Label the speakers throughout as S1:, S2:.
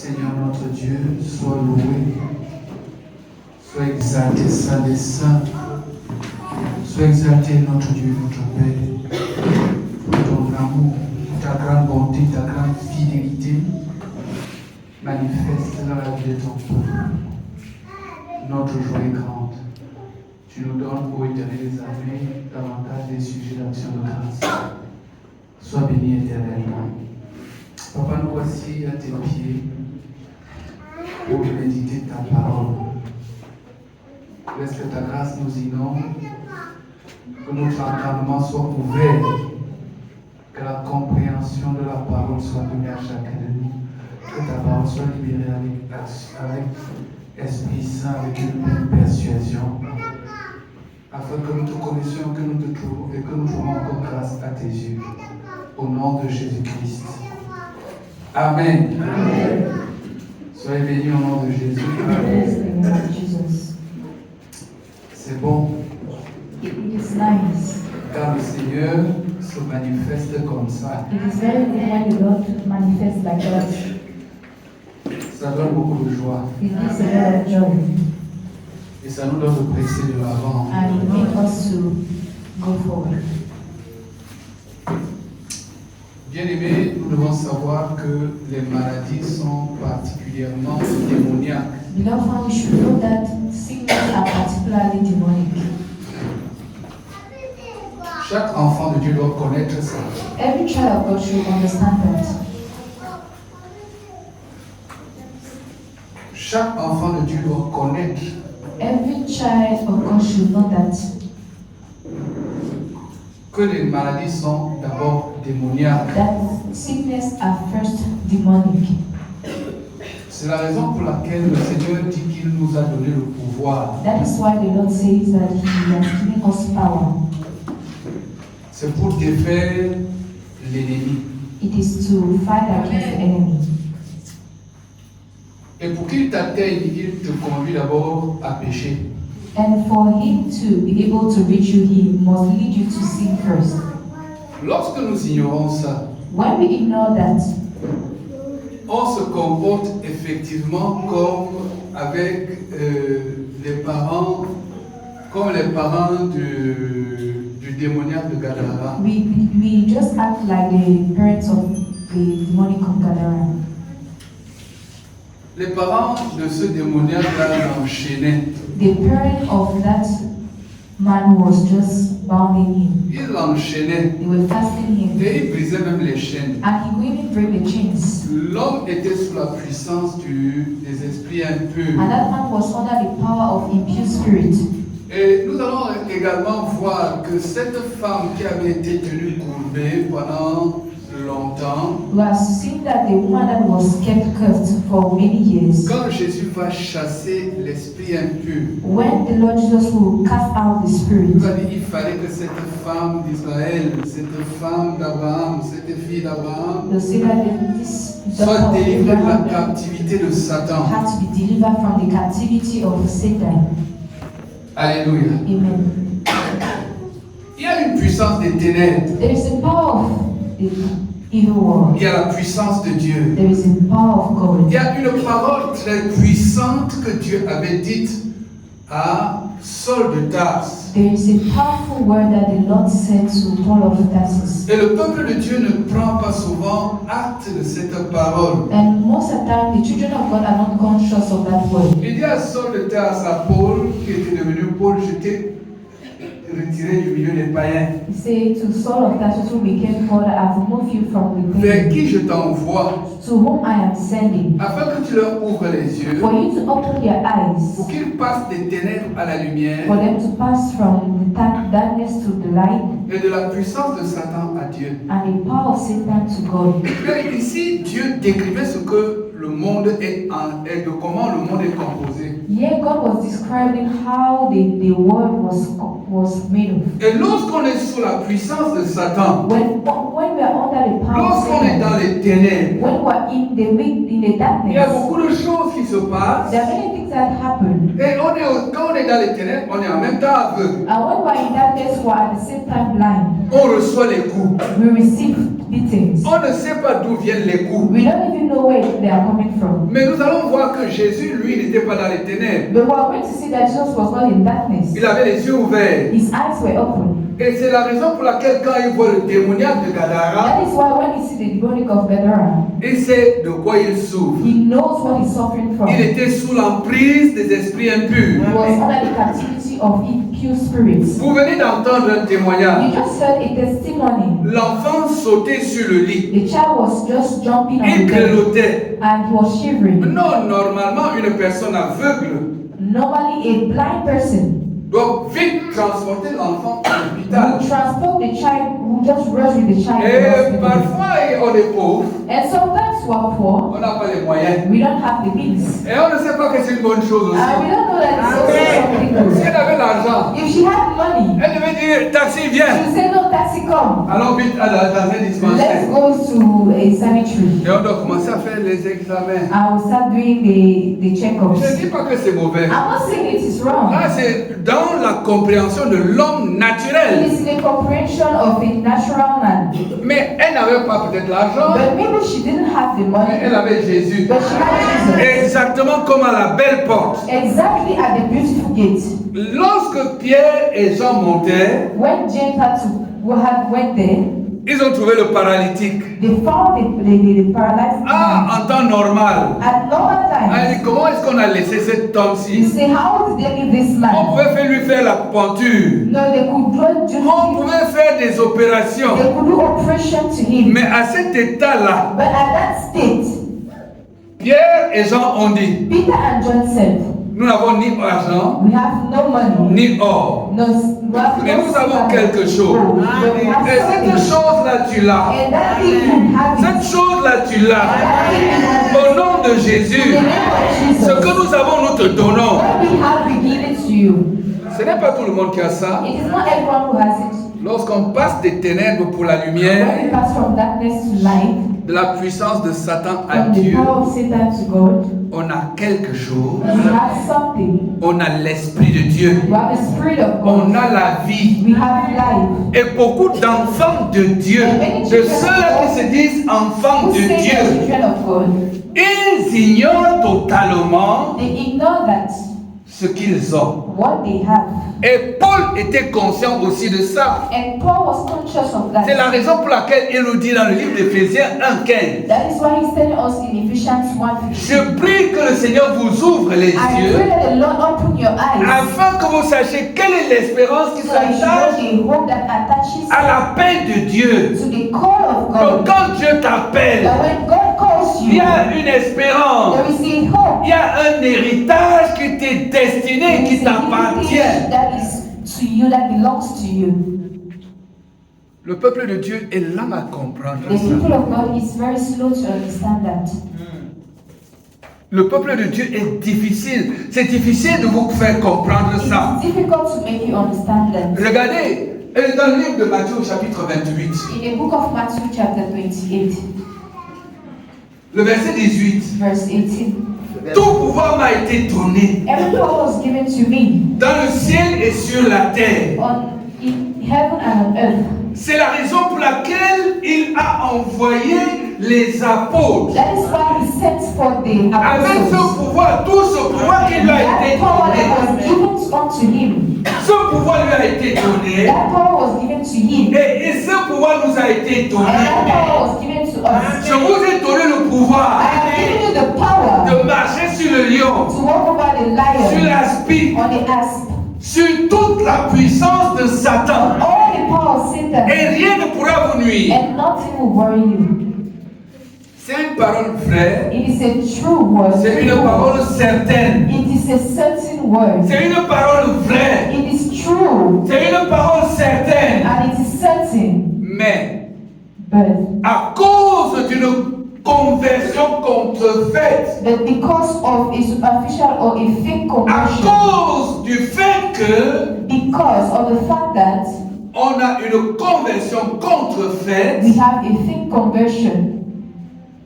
S1: Seigneur notre Dieu, sois loué, sois exalté, Saint des Saints, sois exalté notre Dieu, notre Père, pour ton amour, ta grande bonté, ta grande fidélité, manifeste dans la vie de ton peuple. Notre joie est grande. Tu nous donnes, ô Éternel des armées, davantage des sujets d'action de grâce. Sois béni éternellement. Papa, nous voici à tes pieds pour méditer ta parole. Laisse que ta grâce nous inonde, que notre entendement soit ouvert, que la compréhension de la parole soit donnée à chacun de nous, que ta parole soit libérée avec Esprit Saint, avec une bonne persuasion, afin que nous te connaissions, que nous te trouvons et que nous trouvons encore grâce à tes yeux. Au nom de Jésus-Christ. Amen. Amen. Soyez bénis au nom de Jésus. Amen. C'est bon.
S2: It is nice.
S1: Car le Seigneur se manifeste comme ça.
S2: It is very good when the Lord manifests like that.
S1: Ça donne beaucoup de joie.
S2: It gives a lot of joy.
S1: Et ça nous donne de presser de l'avant.
S2: And it makes us to go forward.
S1: Bien-aimés, nous devons savoir que les maladies sont particulièrement démoniaques.
S2: Beloved, we should know that sickness are particularly demonic.
S1: Chaque enfant de Dieu doit connaître ça.
S2: Every child of God should understand that.
S1: Chaque enfant de Dieu doit connaître
S2: Every child of God should know that
S1: que les maladies sont d'abord démoniaques.
S2: that sickness are first demonic.
S1: C'est la raison pour laquelle le Seigneur dit qu'il nous a donné le pouvoir.
S2: That is why the Lord says that He has given us power.
S1: C'est pour défaire l'ennemi.
S2: It is to fight against the enemy.
S1: Et pour qu'il t'atteigne, il te conduit d'abord à pécher.
S2: And for Him to be able to reach you, He must lead you to sin first.
S1: Lorsque nous ignorons ça,
S2: When we ignore that,
S1: on se comporte effectivement comme avec les parents, comme les parents du démoniaque de Gadara.
S2: we just act like the parents of the demonic of Gadara.
S1: Les parents de ce démoniaque-là l'enchaînaient.
S2: The parent of that man was just bounding him.
S1: Ils l'enchaînaient.
S2: They were fasting him.
S1: Et ils brisaient même les chaînes.
S2: And he could even break the chains.
S1: L'homme était sous la puissance des esprits impurs.
S2: And that man was under the power of impure spirit.
S1: Et nous allons également voir que cette femme qui avait été tenue courbée pendant longtemps,
S2: We have seen that the woman that was kept cursed for many years,
S1: quand Jésus va chasser l'esprit impur,
S2: when the Lord Jesus will cast out the spirit,
S1: il fallait que cette femme d'Israël, cette femme d'Abraham, cette fille d'Abraham,
S2: they'll say that this
S1: soit
S2: daughter of
S1: délivrée de la
S2: Abraham
S1: captivité de Satan.
S2: had to be delivered from the captivity of Satan.
S1: Alléluia.
S2: Amen.
S1: Il y a une puissance des ténèbres.
S2: There is a power of the evil world.
S1: Il y a la puissance de Dieu.
S2: There is a power of God.
S1: Il y a une parole très puissante que Dieu avait dite à Saul de Tarse.
S2: There is a powerful word that the Lord said to Paul of Tarsus.
S1: Et le peuple de Dieu ne prend pas souvent acte de cette parole.
S2: And most of the time, the children of God are not conscious of that word.
S1: Il dit à Saul de Tarse, à Paul, qui était devenu Paul, je t'ai retiré du milieu des païens.
S2: He said to Saul of Tarsus, who became Paul, I've removed you from the
S1: Vers
S2: pain,
S1: qui je t'envoie,
S2: to whom I am sending,
S1: afin que tu leur ouvres les yeux,
S2: for you to open their
S1: pour
S2: eyes,
S1: qu'ils passent des ténèbres à la lumière
S2: for them to pass from the darkness to the light,
S1: et de la puissance de Satan à Dieu.
S2: and the power of Satan to God.
S1: Mais ici, Dieu décrivait ce que le monde est et de comment le monde est composé.
S2: Here God was describing how the world was made of.
S1: Et lorsqu'on est sous la puissance de Satan,
S2: When we are under the power of
S1: lorsqu'on est
S2: Satan,
S1: dans les ténèbres,
S2: when we are in the
S1: il y a
S2: darkness,
S1: beaucoup de choses qui se passent.
S2: there are many things that happen.
S1: Et quand on est dans les ténèbres, on est en même temps aveugle.
S2: And when we are in darkness, we are at the same time blind.
S1: On reçoit les coups.
S2: We receive beatings.
S3: On ne sait pas d'où viennent les coups.
S2: We don't even know where they are coming from.
S3: Mais nous allons voir que Jésus, lui, n'était pas dans les ténèbres.
S2: But we are going to see that Jesus was not in darkness.
S3: Il avait les yeux ouverts.
S2: His eyes were open.
S3: Et c'est la raison pour laquelle quand il voit le démoniaque de Gadara,
S2: That is why when he sees the demonic of Gadara,
S3: il sait de quoi il souffre.
S2: he knows what he's suffering from.
S3: Il était sous l'emprise des esprits impurs.
S2: He was under the captivity of impure spirits.
S3: Vous venez d'entendre un témoignage.
S2: You just heard a testimony.
S3: L'enfant sautait sur le lit.
S2: The child was just jumping on
S3: Il
S2: the bed
S3: grelottait.
S2: and he was shivering.
S3: Non, normalement, une personne aveugle
S2: Normally, a blind person
S3: doit vite transporter l'enfant à l'hôpital.
S2: would transport the child, would just rush with the child to the
S3: Et
S2: hospital.
S3: parfois, on est pauvre,
S2: And sometimes we are poor,
S3: on n'a pas les moyens.
S2: we don't have the means.
S3: Et on ne sait pas que c'est une bonne chose aussi.
S2: And we don't know that it's also something
S3: Si
S2: good.
S3: elle avait l'argent,
S2: If she had money,
S3: elle devait dire taxi,
S2: she
S3: viens.
S2: would say, no, taxi, come.
S3: Allons vite dans un
S2: Let's
S3: dispensaire.
S2: go to a cemetery.
S3: Et on doit commencer à faire les examens.
S2: I will start doing the
S3: Je ne
S2: checkups.
S3: dis pas que c'est mauvais.
S2: I'm not saying it is wrong.
S3: Là, c'est dans la compréhension de l'homme
S2: It
S3: naturel.
S2: is the comprehension of a natural man.
S3: Mais elle n'avait pas peut-être l'argent,
S2: But maybe she didn't have the
S3: mais
S2: money,
S3: elle avait Jésus.
S2: but she had Jesus.
S3: Exactement comme à la belle porte.
S2: Exactly at the beautiful gate.
S3: Lorsque Pierre et Jean montaient,
S2: When James went there,
S3: ils ont trouvé le paralytique.
S2: they found the paralyzed man.
S3: Ah, en temps normal.
S2: At normal
S3: Elle
S2: times,
S3: dit, comment est-ce qu'on a laissé cet
S2: you
S3: homme-ci?
S2: say, how did they leave this
S3: On
S2: man?
S3: pouvait lui faire la penture.
S2: No, they could do
S3: On pouvait faire des opérations.
S2: they could do operation to him.
S3: Mais à cet état-là,
S2: But at that state,
S3: Pierre et Jean ont dit,
S2: Peter and John said,
S3: nous n'avons ni argent,
S2: we have no money.
S3: ni or.
S2: No, we have
S3: Mais
S2: no
S3: nous avons
S2: silver,
S3: quelque chose.
S2: but we have
S3: Et cette
S2: something.
S3: chose-là, tu l'as.
S2: And that thing you have it.
S3: Cette chose-là, tu l'as.
S2: That thing you have
S3: Au
S2: it.
S3: nom de
S2: In
S3: Jésus,
S2: the name of
S3: ce que
S2: Jesus.
S3: nous avons, nous te donnons.
S2: What we have, we give it to you.
S3: Ce n'est pas tout le monde qui a ça.
S2: It is not everyone who has it.
S3: Lorsqu'on passe des ténèbres pour la lumière,
S2: When we pass from darkness to light,
S3: de la puissance de Satan à
S2: from the
S3: Dieu,
S2: power of Satan to God,
S3: on a quelque chose.
S2: we have something.
S3: On a l'Esprit de Dieu.
S2: We have the Spirit of
S3: On
S2: God.
S3: a la vie.
S2: We have life.
S3: Et beaucoup d'enfants de Dieu, de ceux-là qui se disent enfants
S2: Who
S3: de
S2: say the
S3: Dieu,
S2: children of God?
S3: ils ignorent totalement
S2: They ignore that
S3: ce qu'ils ont.
S2: what they have.
S3: Et Paul était conscient aussi de ça.
S2: And Paul was conscious of that.
S3: C'est la raison pour laquelle il nous dit dans le livre d'Éphésiens 1:15.
S2: That is why he's telling us in Ephesians 1:15.
S3: Je prie que le Seigneur vous ouvre les
S2: I pray
S3: yeux
S2: that the Lord open your eyes
S3: afin que vous sachiez quelle est l'espérance qui
S2: so that you
S3: s'attache
S2: know the hope that attaches
S3: à l'appel de Dieu.
S2: to the call of
S3: Donc
S2: God.
S3: quand Dieu t'appelle,
S2: That when God calls
S3: il y
S2: you,
S3: a une espérance.
S2: there is a hope.
S3: Il y a un héritage qui t'est destiné, qui
S2: There is a
S3: t'appartient.
S2: heritage that is to you, that belongs to you.
S3: Le peuple de Dieu est lent à comprendre
S2: The
S3: ça.
S2: people of God is very slow to understand that.
S3: Le peuple de Dieu est difficile. C'est difficile de vous faire comprendre ça.
S2: It's difficult to make you understand that.
S3: Regardez, dans le livre de Matthieu au chapitre 28,
S2: In the book of Matthew chapter 28,
S3: le verset 18.
S2: verse 18,
S3: Tout pouvoir m'a été donné
S2: every power was given to me
S3: dans le ciel et sur la terre.
S2: in heaven and on earth.
S3: C'est la raison pour laquelle il a envoyé les apôtres.
S2: That is why he sent for the
S3: Avec ce
S2: apostles.
S3: pouvoir, tout ce pouvoir qui lui a été
S2: That power that was
S3: donné,
S2: given unto him,
S3: ce pouvoir lui a été donné,
S2: that power was given to him,
S3: et ce pouvoir nous a été
S2: and that
S3: donné.
S2: power was given to us.
S3: Je vous ai donné le pouvoir
S2: I am giving you the power
S3: de marcher sur le lion,
S2: to walk over the
S3: sur
S2: lion,
S3: l'aspi,
S2: on the asp,
S3: sur toute la puissance de Satan.
S2: all the power of Satan,
S3: Et rien ne pourra vous nuire.
S2: and nothing will worry you.
S3: C'est une parole vraie,
S2: It is a true word.
S3: c'est une parole certaine,
S2: It is a certain word.
S3: c'est une parole vraie,
S2: It is true,
S3: c'est une parole certaine.
S2: and it is certain.
S3: Mais
S2: But
S3: à cause d'une conversion contrefaite,
S2: because of a superficial or a fake
S3: à
S2: conversion,
S3: cause du fait que
S2: because of the fact that
S3: on a une conversion contrefaite,
S2: we have a fake conversion,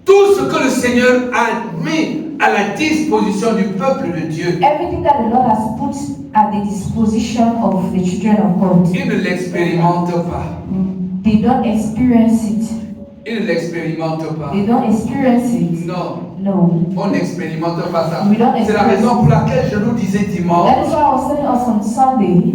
S3: tout ce que le Seigneur a mis à la disposition du peuple de Dieu,
S2: everything that the Lord has put at the disposition of the children of God,
S3: ils ne l'expérimentent pas.
S2: they don't experience it.
S3: Ils ne l'expérimentent pas.
S2: They don't experience it.
S3: Non,
S2: No.
S3: on n'expérimente pas ça.
S2: We don't
S3: C'est la
S2: experience-
S3: raison pour laquelle je nous disais
S2: That is
S3: dimanche
S2: why I was telling us on Sunday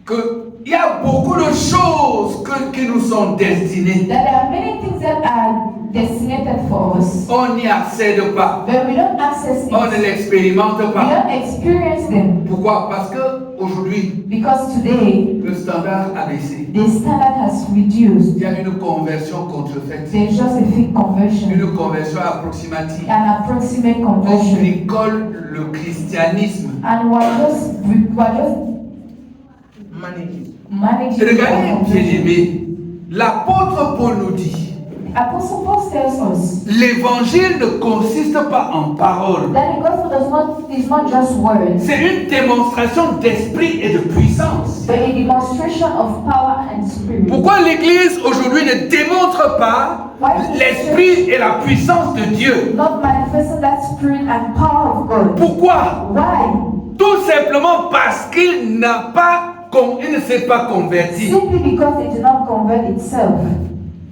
S3: qu'il y a beaucoup de choses qui nous sont destinées.
S2: that there are many things that are designated for us,
S3: On n'y accède pas.
S2: but we don't access
S3: On ne
S2: it.
S3: l'expérimente
S2: We
S3: pas.
S2: don't experience them
S3: Pourquoi? Parce que aujourd'hui,
S2: because today
S3: le standard a baissé.
S2: the standard has reduced.
S3: Il y a une conversion contrefaite,
S2: There's just a fake conversion,
S3: une conversion approximative.
S2: an approximate
S3: On
S2: conversion,
S3: bricole le christianisme.
S2: and we're just managing
S3: Regardez,
S2: our
S3: bien
S2: conversion.
S3: aimé, l'apôtre Paul nous dit,
S2: Apostle Paul tells us
S3: l'évangile ne consiste pas en paroles.
S2: that the gospel is not just words,
S3: C'est une démonstration d'esprit et de puissance.
S2: but a demonstration of power and spirit.
S3: Pourquoi l'Église aujourd'hui ne démontre pas l'esprit et la puissance de Dieu?
S2: Not manifesting that spirit and power of God.
S3: Pourquoi?
S2: Why?
S3: Tout simplement parce qu'il il ne s'est pas converti.
S2: Simply because it did not convert itself.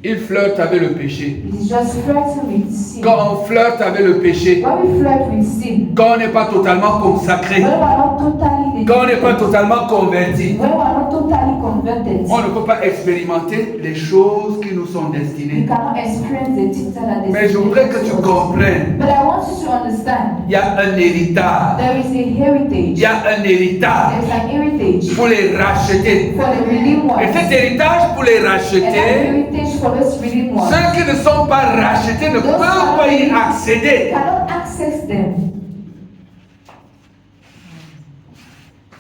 S3: Il flirte avec le péché.
S2: It is just flirting with sin.
S3: Quand on flirte avec le péché,
S2: When we flirt with sin,
S3: quand on n'est pas totalement consacré,
S2: when we are not totally
S3: quand on n'est pas totalement converti,
S2: when we are not totally converted,
S3: on ne peut pas expérimenter les choses qui nous sont
S2: we
S3: destinées.
S2: cannot experience the things that are
S3: Mais je voudrais que tu
S2: designated to us.
S3: comprennes,
S2: But I want you to understand
S3: il y a un héritage.
S2: there is a
S3: Il
S2: heritage.
S3: y a un héritage
S2: There's an heritage
S3: pour les racheter.
S2: for the redeemed
S3: Et
S2: ones.
S3: cet héritage pour les
S2: And that
S3: racheter,
S2: heritage for those redeemed ones.
S3: ceux qui ne sont pas rachetés ne peuvent pas y accéder.
S2: Cannot access them.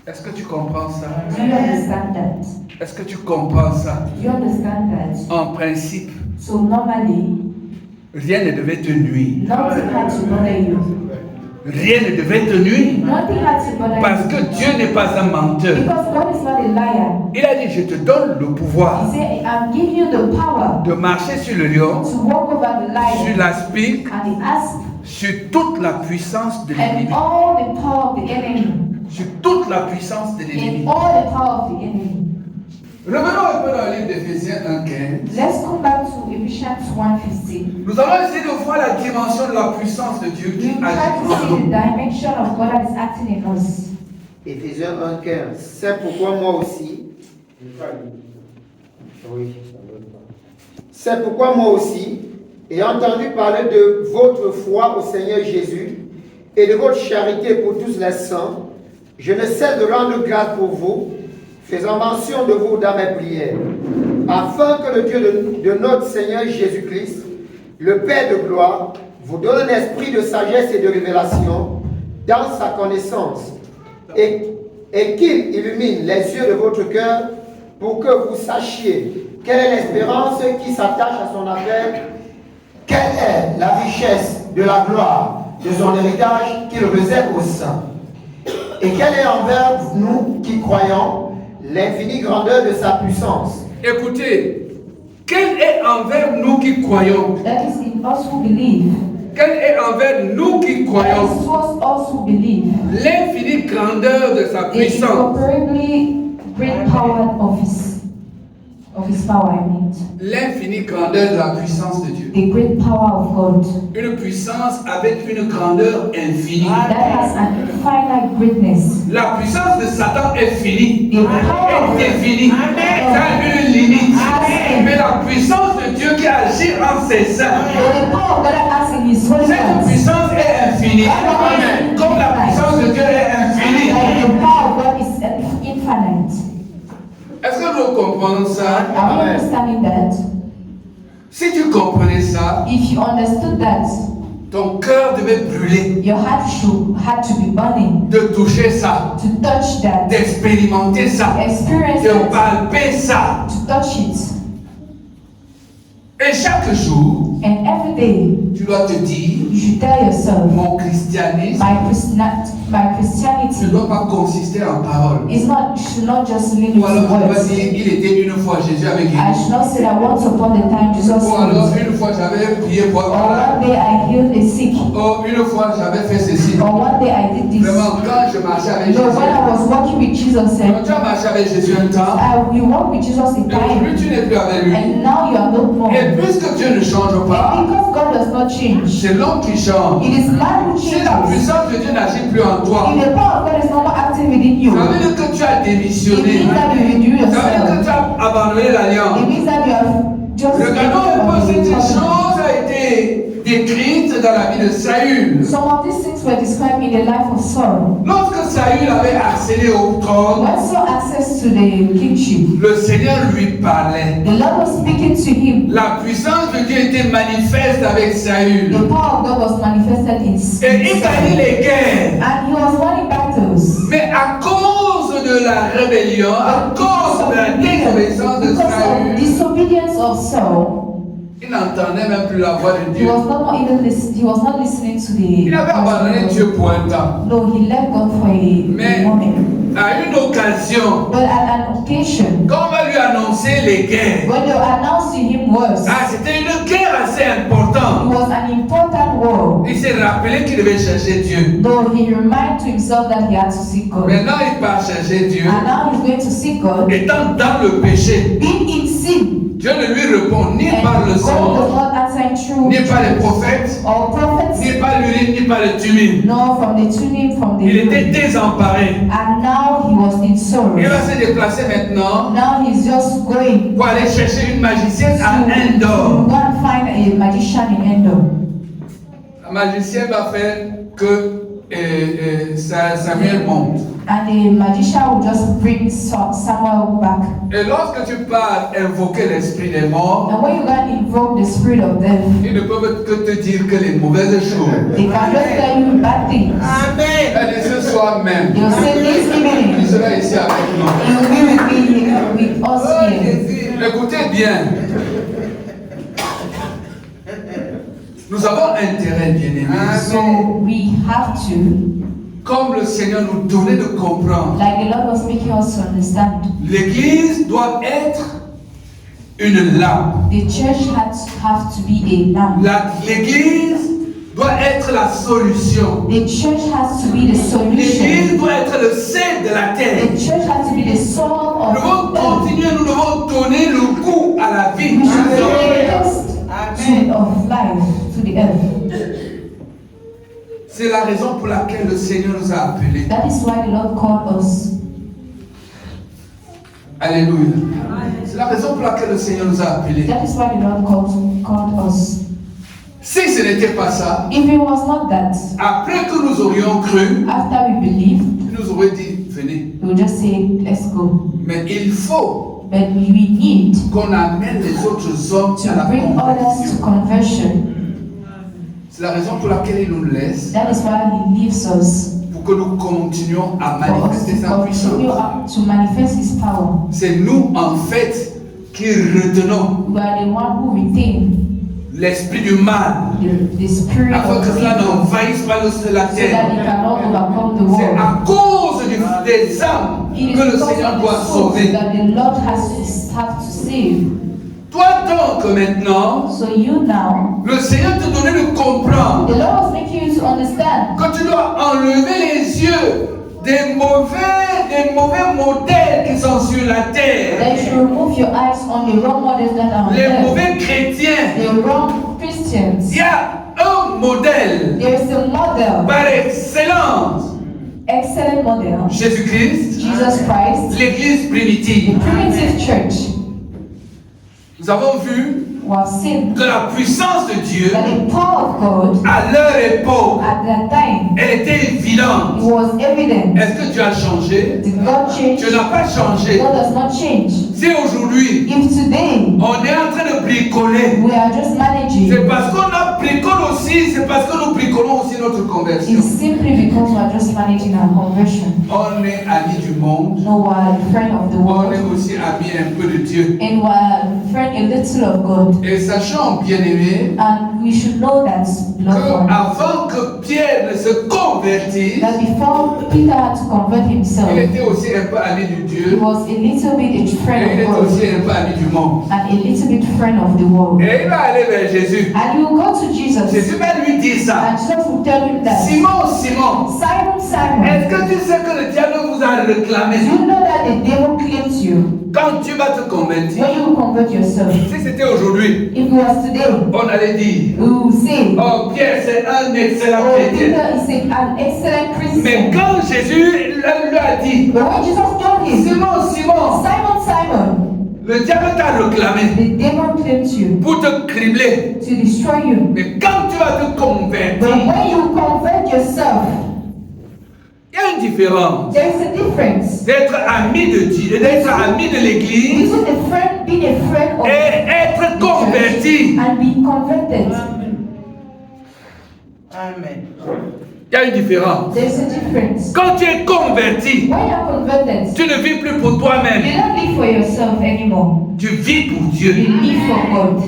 S3: Est-ce que tu comprends ça?
S2: Do you understand that?
S3: Est-ce que tu comprends ça?
S2: Do you understand that?
S3: En principe,
S2: So normally,
S3: rien ne devait te nuire.
S2: nothing had to bother you.
S3: Rien ne devait te nuire.
S2: Nothing had to bother
S3: Parce
S2: you.
S3: que Dieu n'est pas un menteur.
S2: Because God is not a liar.
S3: Il a dit, je te donne le pouvoir
S2: He said, I'm giving you the power
S3: de marcher sur le lion,
S2: to walk over the
S3: sur
S2: lion
S3: la spique,
S2: and the asp
S3: sur toute la puissance de
S2: and
S3: l'ennemi.
S2: all the power of the enemy.
S3: Sur toute la puissance de
S2: And
S3: l'ennemi.
S2: all the power of the enemy.
S3: Revenons un peu dans le livre d'Éphésiens 1:15.
S2: Let's come back to Ephesians 1:15.
S3: Nous allons essayer de voir la dimension de la puissance de Dieu qui
S2: We try
S3: agit
S2: to
S3: en
S2: see
S3: nous.
S2: the dimension of God that is acting in us.
S4: Éphésiens 1:15. C'est pourquoi moi aussi. Oui. C'est pourquoi moi aussi, ayant entendu parler de votre foi au Seigneur Jésus et de votre charité pour tous les saints, je ne cesse de rendre grâce pour vous, faisant mention de vous dans mes prières, afin que le Dieu de notre Seigneur Jésus-Christ, le Père de gloire, vous donne un esprit de sagesse et de révélation dans sa connaissance, et qu'il illumine les yeux de votre cœur pour que vous sachiez quelle est l'espérance qui s'attache à son appel, quelle est la richesse de la gloire de son héritage qu'il réserve aux saints, et quelle est envers nous qui croyons l'infinie grandeur de sa puissance.
S3: Écoutez, quel est envers nous qui croyons?
S2: That is in us who believe.
S3: Quel est envers nous qui
S2: That
S3: croyons?
S2: is towards us who believe.
S3: L'infinie grandeur de sa
S2: The
S3: puissance.
S2: incomparably great power of his power, I mean.
S3: L'infinie grandeur de la puissance de Dieu.
S2: The great power of God.
S3: Une puissance avec une grandeur infinie.
S2: That has an infinite greatness.
S3: La puissance de Satan est finie.
S2: The power of
S3: Est définie. Ça a une limite. Mais la puissance de Dieu qui agit en ses saints,
S2: the power of God that acts in his holy
S3: cette
S2: ones.
S3: puissance est infinie. Comme la puissance de Dieu est infinie.
S2: Like the power of God is infinite.
S3: Est-ce que nous comprenons ça?
S2: Are you understanding that?
S3: Si tu comprenais ça,
S2: If you understood that,
S3: ton cœur devait brûler
S2: your heart had to be burning
S3: de toucher ça,
S2: to touch that,
S3: d'expérimenter ça,
S2: experience
S3: de
S2: it,
S3: palper ça.
S2: to touch it.
S3: Et chaque jour,
S2: And every day,
S3: tu dois te dire,
S2: you should should tell yourself,
S3: mon christianisme
S2: my
S3: ne
S2: Christianity
S3: doit pas consister en paroles.
S2: should not just limit
S3: Ou alors
S2: to
S3: je dois
S2: words.
S3: dire, il était une fois Jésus avec
S2: I
S3: Élie.
S2: should not say that once upon a time Jesus
S3: Ou alors
S2: healed,
S3: une fois j'avais prié pour
S2: or
S3: voilà.
S2: one day I healed a sick,
S3: Oh, une fois j'avais fait ceci.
S2: or one day I did this.
S3: Vraiment, quand je marchais avec
S2: No,
S3: Jésus,
S2: when I was walking with Jesus,
S3: quand tu as marché avec Jésus un temps,
S2: we walked with Jesus a
S3: et aujourd'hui
S2: time,
S3: tu n'es plus avec lui.
S2: and now you are not more.
S3: Et puisque Dieu ne change
S2: And
S3: pas,
S2: because God does not change,
S3: c'est l'homme qui change.
S2: it is man who
S3: Si la
S2: changes.
S3: puissance de Dieu n'agit plus en toi,
S2: If the power of God is no more active within you,
S3: ça veut dire que tu as
S2: it
S3: démissionné.
S2: means that you renew
S3: Ça veut dire que
S2: yourself.
S3: tu as abandonné l'alliance.
S2: It means that you have just
S3: Regardons un peu
S2: given
S3: cette
S2: up on the covenant.
S3: chose a été décrite dans la vie de Saül.
S2: Some of these things were described in the life of Saul.
S3: Lorsque Saül avait accédé au trône,
S2: When Saul access to the kingship,
S3: le Seigneur lui parlait.
S2: the Lord was speaking to him.
S3: La puissance de Dieu était manifeste avec Saül.
S2: The power of God was manifested in
S3: Et il gagnait
S2: Saul.
S3: les guerres.
S2: And he was winning battles.
S3: Mais à cause de la rébellion, à cause de la désobéissance de
S2: Because of
S3: Saül,
S2: disobedience of Saul,
S3: il n'entendait même plus la voix de
S2: he
S3: Dieu.
S2: was not listening to the
S3: Il avait abandonné Dieu pour un temps.
S2: No, he left God for a
S3: Mais
S2: moment.
S3: à une occasion,
S2: But at an occasion,
S3: quand on va lui annoncer les guerres,
S2: when they announced to him words,
S3: c'était une guerre assez
S2: it
S3: importante.
S2: was an important war.
S3: Il s'est rappelé qu'il devait chercher Dieu.
S2: Though he reminded to himself that he had to seek God.
S3: Maintenant, il part chercher Dieu.
S2: And now he's going to seek God.
S3: Étant dans le péché,
S2: Being in sin.
S3: Dieu ne lui répond ni par le
S2: And God does
S3: sang,
S2: not answer through
S3: ni par les prophètes,
S2: or prophets,
S3: ni par l'urine, ni par le tumine.
S2: nor from the tuning from the
S3: Il était
S2: root.
S3: désemparé.
S2: And now he was in sorrow.
S3: Il va se déplacer maintenant
S2: Now he's just going
S3: pour aller chercher une magicienne à
S2: to
S3: Endor.
S2: go and find a magician in Endor.
S3: La magicienne va faire que Samuel monte.
S2: And the magician will just bring Samuel back.
S3: Et lorsque tu pars invoquer l'esprit des morts,
S2: And when you go and invoke the spirit of death,
S3: ils ne peuvent que te dire que les mauvaises choses.
S2: they can just tell you bad things.
S3: Elle dit ce soir même,
S2: They'll say this
S3: il
S2: evening,
S3: sera ici avec nous.
S2: you will be with me, with us here.
S3: Écoutez bien. Nous avons intérêt, bien-aimés,
S2: So we have to,
S3: comme le Seigneur nous donnait de comprendre,
S2: like the Lord was making us to understand,
S3: l'Église doit être une lampe.
S2: the church have to be a lamp.
S3: L'Église doit être la solution.
S2: The church has to be the solution.
S3: L'Église doit être le sel de la terre.
S2: The church has to be the soul
S3: Nous devons
S2: of earth.
S3: continuer, nous devons donner le goût à la vie.
S2: We should bring the taste of life to the earth.
S3: C'est la raison pour laquelle le Seigneur nous a appelés.
S2: That is why the Lord called us.
S3: Alléluia. C'est la raison pour laquelle le Seigneur nous a appelés.
S2: That is why the Lord called us.
S3: Si ce n'était pas ça,
S2: If it was not that,
S3: après que nous aurions cru,
S2: after we believed,
S3: il nous aurait dit, venez.
S2: we would just say, let's go.
S3: Mais il faut
S2: But we need
S3: qu'on amène les autres hommes
S2: to
S3: à la
S2: bring others to
S3: conversion.
S2: conversion.
S3: C'est la raison pour laquelle il nous laisse,
S2: That is why He leaves us,
S3: pour que nous continuions à
S2: for us
S3: manifester
S2: to
S3: sa
S2: continue
S3: puissance.
S2: to manifest His power.
S3: C'est nous, en fait, qui retenons
S2: We are the one who retain
S3: l'esprit du mal,
S2: the spirit
S3: afin
S2: of
S3: que cela
S2: evil,
S3: n'envahisse pas la
S2: so that
S3: terre.
S2: He cannot overcome the
S3: C'est
S2: world.
S3: à cause des âmes
S2: It is
S3: que le
S2: because
S3: Seigneur
S2: of
S3: doit
S2: the souls
S3: sauver.
S2: that the Lord has to save.
S3: Toi donc maintenant,
S2: So you now,
S3: le Seigneur te donnait de comprendre
S2: the Lord was making you to understand
S3: que tu dois enlever les yeux des mauvais modèles qui sont sur la terre.
S2: that you should remove your eyes on the wrong models that are on
S3: Les
S2: earth,
S3: mauvais chrétiens.
S2: the wrong Christians.
S3: Il y a un modèle
S2: There is a model,
S3: par excellence.
S2: excellent model,
S3: Jésus-Christ,
S2: Jesus Christ,
S3: l'Église
S2: the
S3: primitive.
S2: primitive church.
S3: Nous avons vu
S2: We have seen
S3: que la puissance de Dieu,
S2: that the power of God
S3: à leur époque,
S2: at that time,
S3: elle était évidente.
S2: it was evident.
S3: Est-ce que Dieu a changé?
S2: Did God change?
S3: Dieu n'a pas changé.
S2: God does not change.
S3: Si aujourd'hui,
S2: If today
S3: on est en train de bricoler,
S2: we are just managing,
S3: c'est parce qu'on a bricole aussi, c'est parce que nous bricolons aussi notre conversion.
S2: It's simply because we are just managing our conversion.
S3: On est amis du monde.
S2: No, we are a friend of the
S3: On est
S2: world.
S3: aussi amis un peu de Dieu.
S2: And we are a friend a little of God.
S3: Et sachant, bien-aimés,
S2: And we should know that, loved one,
S3: qu'avant que Pierre ne se convertisse,
S2: that before Peter had to convert himself,
S3: il était aussi un peu ami de
S2: he
S3: Dieu.
S2: was a little bit a
S3: Et
S2: friend
S3: il était
S2: of God
S3: aussi un peu ami du monde.
S2: and a little bit friend of the world.
S3: Et il va aller vers Jésus.
S2: And you will go to Jesus,
S3: Jésus va lui dire ça.
S2: and Jesus will tell him that,
S3: Simon, Simon,
S2: Simon, Simon,
S3: est-ce que tu sais que le diable vous a réclamé?
S2: do you know that the devil claims you
S3: Quand tu vas te convertir,
S2: when you convert yourself?
S3: si c'était aujourd'hui,
S2: If it was today,
S3: on allait dire,
S2: we will say,
S3: oh Pierre c'est un excellent
S2: oh,
S3: chrétien.
S2: Peter is an excellent
S3: Mais
S2: Christian.
S3: quand Jésus lui a dit,
S2: But when Jesus told him,
S3: Simon, Simon,
S2: Simon, Simon,
S3: le diable t'a réclamé
S2: the devil claims you
S3: pour te cribler.
S2: to destroy you.
S3: Mais quand tu vas te
S2: But
S3: convertir,
S2: when you convert yourself,
S3: il y a une différence
S2: there is a difference
S3: d'être ami de Dieu, d'être ami de l'église
S2: between being a friend of
S3: et être converti.
S2: and being converted.
S3: Amen. Il y a une différence.
S2: There is a difference.
S3: Quand tu es converti,
S2: When you are converted,
S3: tu ne vis plus pour
S2: you
S3: toi-même.
S2: don't live for yourself anymore.
S3: Tu vis pour
S2: You
S3: Dieu.
S2: live for God.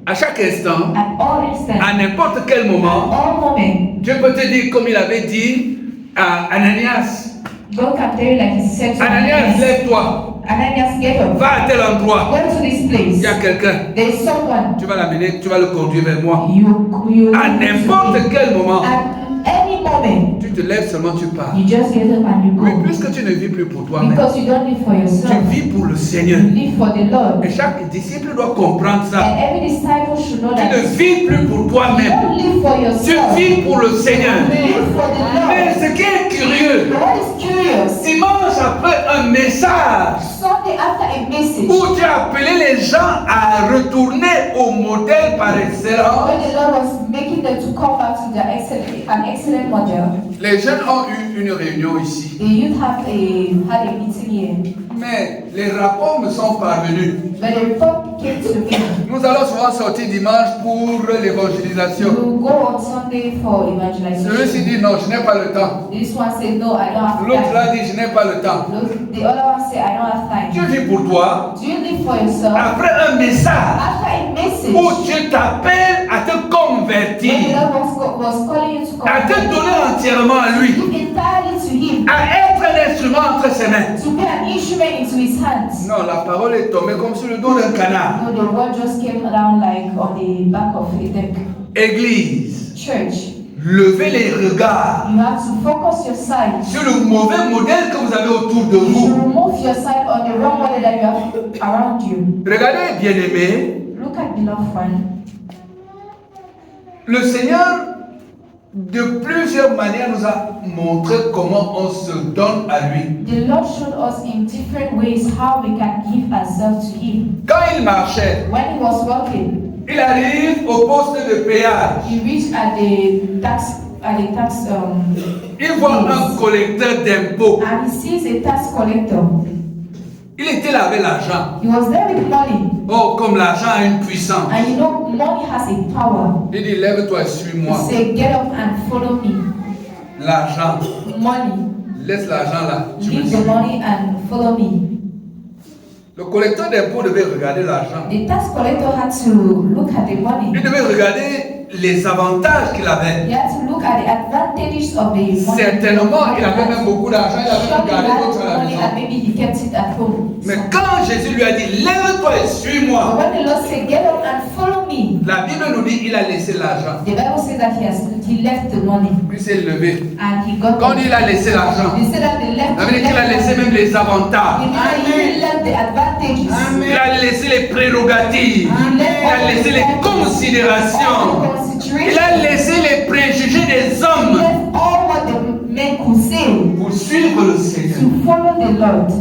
S3: À chaque instant,
S2: At all instants,
S3: à n'importe quel
S2: at
S3: moment,
S2: all moments,
S3: Dieu peut te dire comme il avait dit à Ananias.
S2: God can tell you like He said to
S3: Ananias,
S2: Ananias,
S3: lève-toi,
S2: Ananias, get up.
S3: va à tel endroit.
S2: Go to this
S3: Il
S2: place.
S3: y a quelqu'un.
S2: There is someone.
S3: Tu vas l'amener, tu vas le conduire vers moi.
S2: You
S3: À n'importe quel moment,
S2: At any moment,
S3: tu te lèves seulement, tu pars.
S2: you just get up and you
S3: Mais
S2: go.
S3: puisque tu ne vis plus pour toi-même,
S2: Because you don't live for
S3: tu
S2: yourself.
S3: vis pour le Seigneur.
S2: You live for the Lord.
S3: Et chaque disciple doit comprendre ça.
S2: And every disciple should know
S3: Tu
S2: that
S3: ne vis plus pour
S2: you
S3: toi-même.
S2: don't live for
S3: Tu
S2: yourself.
S3: vis pour le Seigneur.
S2: You live for the
S3: Mais
S2: Lord.
S3: ce qui est curieux,
S2: But what is curious,
S3: dimanche après un message
S2: Sunday after a message,
S3: où tu as appelé les gens à retourner au modèle par excellence,
S2: when the Lord was making them to come back to an excellent model,
S3: les jeunes ont eu une réunion ici.
S2: the youth had a meeting here.
S3: Mais les rapports me sont parvenus.
S2: But the report came to me.
S3: Nous allons souvent sortir dimanche pour l'évangélisation.
S2: You go on Sunday for evangelization.
S3: Celui-ci dit non, je n'ai pas le temps.
S2: This one said no, I don't have
S3: L'autre
S2: time.
S3: là dit je n'ai pas le temps.
S2: The other one said I don't have
S3: Tu
S2: time.
S3: vis pour toi.
S2: Do you live for yourself?
S3: Après un message
S2: After a message,
S3: où Dieu t'appelle à te
S2: when the
S3: convertir,
S2: Lord was calling you to
S3: à te
S2: come,
S3: donner entièrement à lui,
S2: give entirely to Him,
S3: à être un instrument entre ses mains.
S2: to be an instrument into His hands.
S3: Non, la parole est tombée comme sur le dos d'un canard.
S2: No, the word just came down like on the back of a deck.
S3: Église,
S2: Church,
S3: levez les regards
S2: you have to focus your sight.
S3: sur le mauvais modèle que vous avez autour de
S2: You should
S3: vous.
S2: remove your sight on the wrong model that you have around you.
S3: Regardez, bien-aimés,
S2: Look at beloved one.
S3: le Seigneur, de plusieurs manières, nous a montré comment on se donne à lui.
S2: The Lord showed us in different ways how we can give ourselves to Him.
S3: Quand il marchait,
S2: When He was walking,
S3: il arrive au poste de péage.
S2: He reached at the tax
S3: Il voit un collecteur d'impôts.
S2: and He sees a tax collector.
S3: Il était là avec l'argent.
S2: He was there with money,
S3: Oh, comme l'argent a une puissance.
S2: and you know money has a power.
S3: Il dit, lève-toi et
S2: He
S3: suis-moi.
S2: said, "Get up and follow me."
S3: L'argent.
S2: Money,
S3: Laisse l'argent là. Tu me
S2: leave
S3: suis.
S2: the money and follow me.
S3: Le collecteur d'impôts devait regarder l'argent.
S2: The tax collector had to look at the money.
S3: Il devait regarder les avantages qu'il avait.
S2: He had to look at the advantages of the money.
S3: Certainement, il avait même beaucoup d'argent. Il avait
S2: Surely he
S3: regardé
S2: had
S3: d'autres à la
S2: money
S3: maison.
S2: and maybe he kept it at home.
S3: Mais quand Jésus lui a dit, lève-toi et
S2: But
S3: suis-moi,
S2: when the Lord said, "Get up and follow me,"
S3: la Bible nous dit, il a laissé l'argent.
S2: the Bible says that he left the money
S3: Puis il s'est levé.
S2: and he got
S3: Quand
S2: it.
S3: il a laissé l'argent,
S2: They said that they left.
S3: ça veut dire qu'il a laissé même les avantages.
S2: He left the advantages.
S3: Il a laissé les prérogatives. Il a laissé les considérations. Il a laissé les préjugés des
S2: He
S3: hommes
S2: left all what the men could say
S3: pour suivre le Seigneur.
S2: to follow the Lord.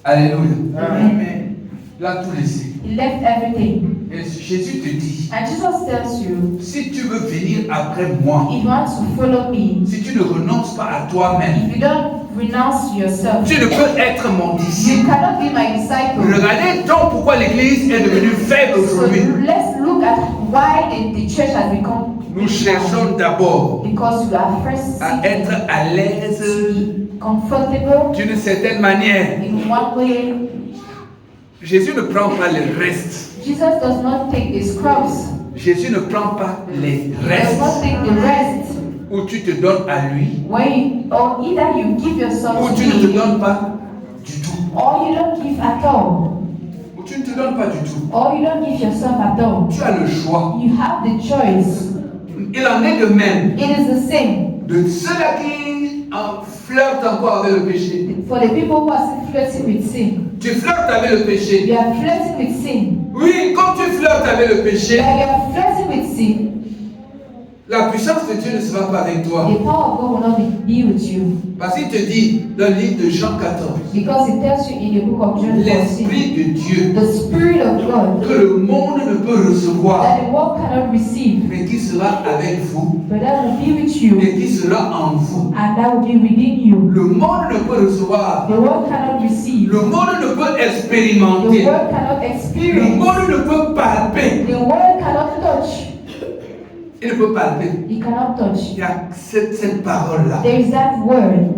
S3: Alléluia.
S2: Amen.
S3: Il a tout laissé.
S2: He left everything.
S3: Et Jésus te dit,
S2: And Jesus tells you,
S3: si tu veux venir après moi,
S2: if you want to follow me,
S3: si tu ne renonces pas à toi-même,
S2: if you don't renounce yourself,
S3: tu ne peux être mon
S2: you
S3: disciple.
S2: cannot be my disciple.
S3: Regardez donc pourquoi l'Église est devenue faible
S2: So
S3: aujourd'hui.
S2: let's look at why the church has become
S3: Nous cherchons d'abord
S2: because we are first
S3: à
S2: seeking
S3: être à
S2: to
S3: l'aise
S2: be comfortable
S3: d'une certaine manière.
S2: in one way.
S3: Jésus ne prend pas les restes.
S2: Jesus does not take the scraps.
S3: Jésus ne prend pas les
S2: He does not
S3: restes
S2: take the rest.
S3: où tu te donnes à lui
S2: Or either you give yourself
S3: ou
S2: to
S3: tu ne te
S2: him,
S3: donnes pas du tout.
S2: or you don't give at all.
S3: Ou tu ne te donnes pas du tout.
S2: Or you don't give yourself at all.
S3: Tu as le choix.
S2: You have the choice.
S3: Il en est de même
S2: It is the same
S3: de ceux-là qui flirtent encore avec le péché.
S2: for the people who are still flirting with sin.
S3: Tu flirtes avec le péché.
S2: You are flirting with sin.
S3: Oui, quand tu flirtes avec le péché,
S2: When you are flirting with sin,
S3: la puissance de Dieu ne sera pas avec toi.
S2: the power of God will not be with you.
S3: Parce qu'il te dit dans le livre de Jean 14,
S2: Because it tells you in the book of John 14,
S3: l'Esprit de Dieu
S2: the Spirit of God
S3: que le monde ne peut recevoir,
S2: that the world cannot receive,
S3: mais qui sera avec vous
S2: but that will be with you
S3: et qui sera en vous.
S2: and that will be within you.
S3: Le monde ne peut recevoir,
S2: The world cannot receive.
S3: le monde ne peut
S2: The
S3: expérimenter,
S2: world cannot
S3: le
S2: experience.
S3: monde ne peut palper.
S2: The world cannot touch.
S3: Il ne peut palper.
S2: It cannot touch.
S3: Il y a cette parole-là.
S2: There is that word.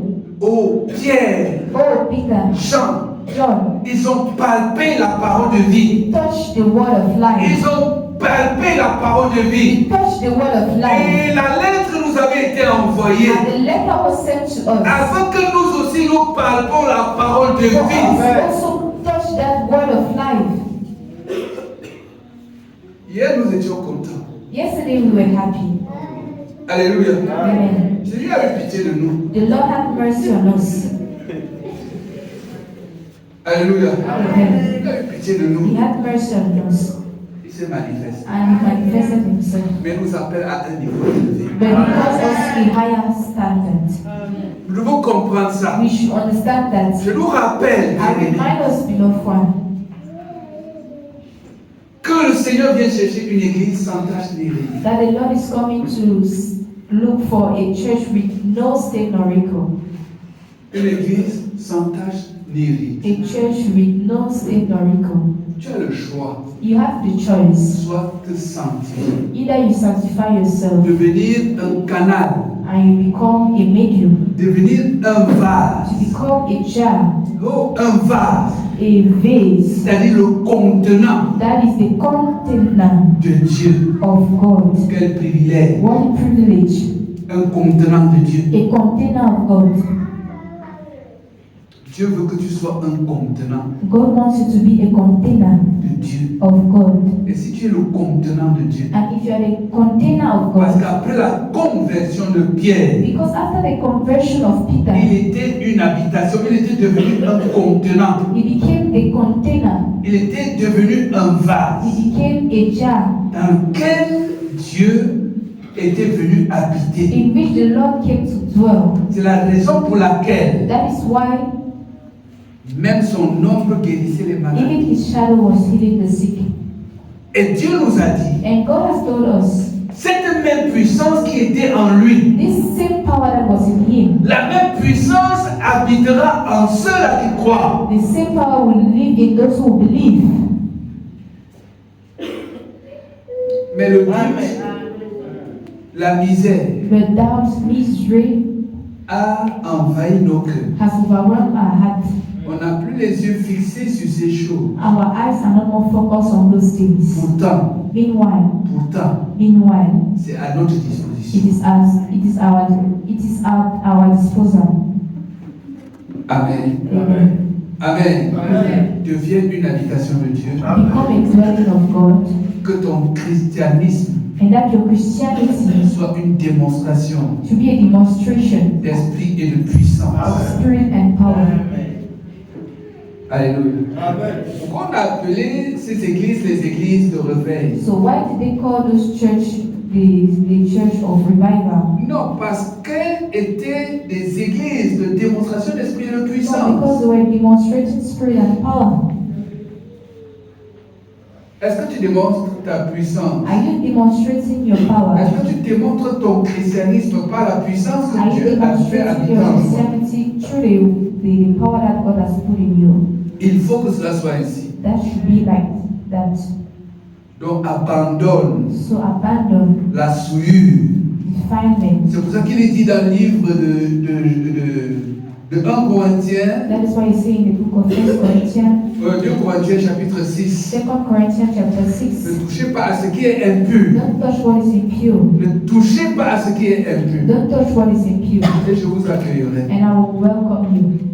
S3: Oh, Pierre,
S2: Oh, Peter,
S3: Jean,
S2: John,
S3: ils ont palpé la parole de vie.
S2: touch the word of
S3: Ils
S2: life.
S3: ont palpé la parole de vie.
S2: Touch the word of life.
S3: Et la lettre nous avait été envoyée
S2: And the letter was sent to us.
S3: afin que nous aussi nous palpons la parole de
S2: For us
S3: vie.
S2: also touch that word of life.
S3: Hier, nous étions contents.
S2: Yesterday we were happy.
S3: Alléluia.
S2: Amen.
S3: Jésus a eu pitié de nous.
S2: The Lord had mercy on us.
S3: Alléluia.
S2: Amen.
S3: Il a eu pitié de
S2: He
S3: nous.
S2: had mercy on us.
S3: Il s'est manifesté.
S2: And he manifested himself.
S3: Mais nous appelle à un niveau élevé.
S2: But he calls us a higher standard.
S3: Nous devons comprendre ça.
S2: We should understand that.
S3: Je nous rappelle,
S2: I
S3: bien-aimés,
S2: remind us, beloved one,
S3: que le Seigneur vient chercher une église sans tache ni ride.
S2: that the Lord is coming to look for a church with no stain nor wrinkle.
S3: Une église sans tache ni ride.
S2: A church with no stain nor wrinkle.
S3: Tu as le choix.
S2: You have the choice.
S3: Soit te sanctifier,
S2: Either you sanctify yourself
S3: devenir un canal,
S2: and you become a medium,
S3: devenir un
S2: to
S3: vase.
S2: become a jar,
S3: Oh, un vase,
S2: a vase.
S3: c'est-à-dire le contenant
S2: That is the container
S3: de Dieu.
S2: of God.
S3: Quel privilège,
S2: What a privilege.
S3: un contenant de Dieu.
S2: A container of God.
S3: Dieu veut que tu sois un contenant
S2: God wants you to be a container
S3: de Dieu.
S2: of God.
S3: Et si tu es le contenant de Dieu,
S2: And if you are the container of
S3: parce
S2: God,
S3: qu'après la conversion de Pierre,
S2: because after the conversion of
S3: il
S2: Peter,
S3: était une habitation, il était devenu un contenant,
S2: he became a container.
S3: il était devenu un vase
S2: He became a jar
S3: dans lequel Dieu était venu habiter.
S2: in which the Lord came to dwell.
S3: C'est la raison pour laquelle
S2: That is why
S3: même son ombre guérissait les malades.
S2: even his shadow was healing the sick.
S3: Et Dieu nous a dit,
S2: And God has told us
S3: cette même puissance qui était en lui,
S2: this same power that was in him,
S3: la même puissance habitera en ceux-là qui croient.
S2: the same power will live in those who believe.
S3: Mais le but, la misère
S2: But doubt, misery
S3: a envahi nos cœurs.
S2: has overwhelmed our hearts.
S3: On n'a plus les yeux fixés sur ces choses.
S2: Our eyes are not more focused on those things.
S3: Pourtant,
S2: Meanwhile,
S3: c'est à notre
S2: it
S3: disposition.
S2: is at our disposal.
S3: Amen.
S2: Amen.
S3: Amen.
S2: Amen.
S3: Deviens une habitation de Dieu.
S2: Become a dwelling of God,
S3: Que ton christianisme
S2: and that your Christianity
S3: soit une démonstration
S2: to be a demonstration
S3: d'esprit et de puissance.
S2: of spirit and power.
S3: Alléluia. Pourquoi on a appelé ces églises les églises de réveil?
S2: So why did they call those church the church of revival?
S3: Non, parce qu'elles étaient des églises de démonstration d'esprit et de
S2: Not
S3: puissance.
S2: because they were demonstrating spirit and power.
S3: Est-ce que tu démontres ta puissance?
S2: Are you demonstrating your power?
S3: Est-ce que tu démontres ton christianisme par la puissance
S2: Are
S3: que
S2: you
S3: Dieu a fait
S2: demonstrating
S3: habiter
S2: your
S3: en toi?
S2: Christianity through the power that God has put in you?
S3: Il faut que cela soit ainsi.
S2: That should be like that.
S3: Donc abandonne
S2: So abandon
S3: la souillure.
S2: defilement.
S3: C'est pour ça qu'il est dit dans le livre de 1 Corinthiens,
S2: That is why you say in the book of 1 Corinthians,
S3: 2 Corinthiens chapitre 6,
S2: 2 Corinthians chapter 6,
S3: ne touchez pas à ce qui est impur.
S2: don't touch what is impure.
S3: Ne touchez pas à ce qui est impur.
S2: Don't touch what is impure.
S3: Et je vous accueillerai.
S2: And I will welcome you.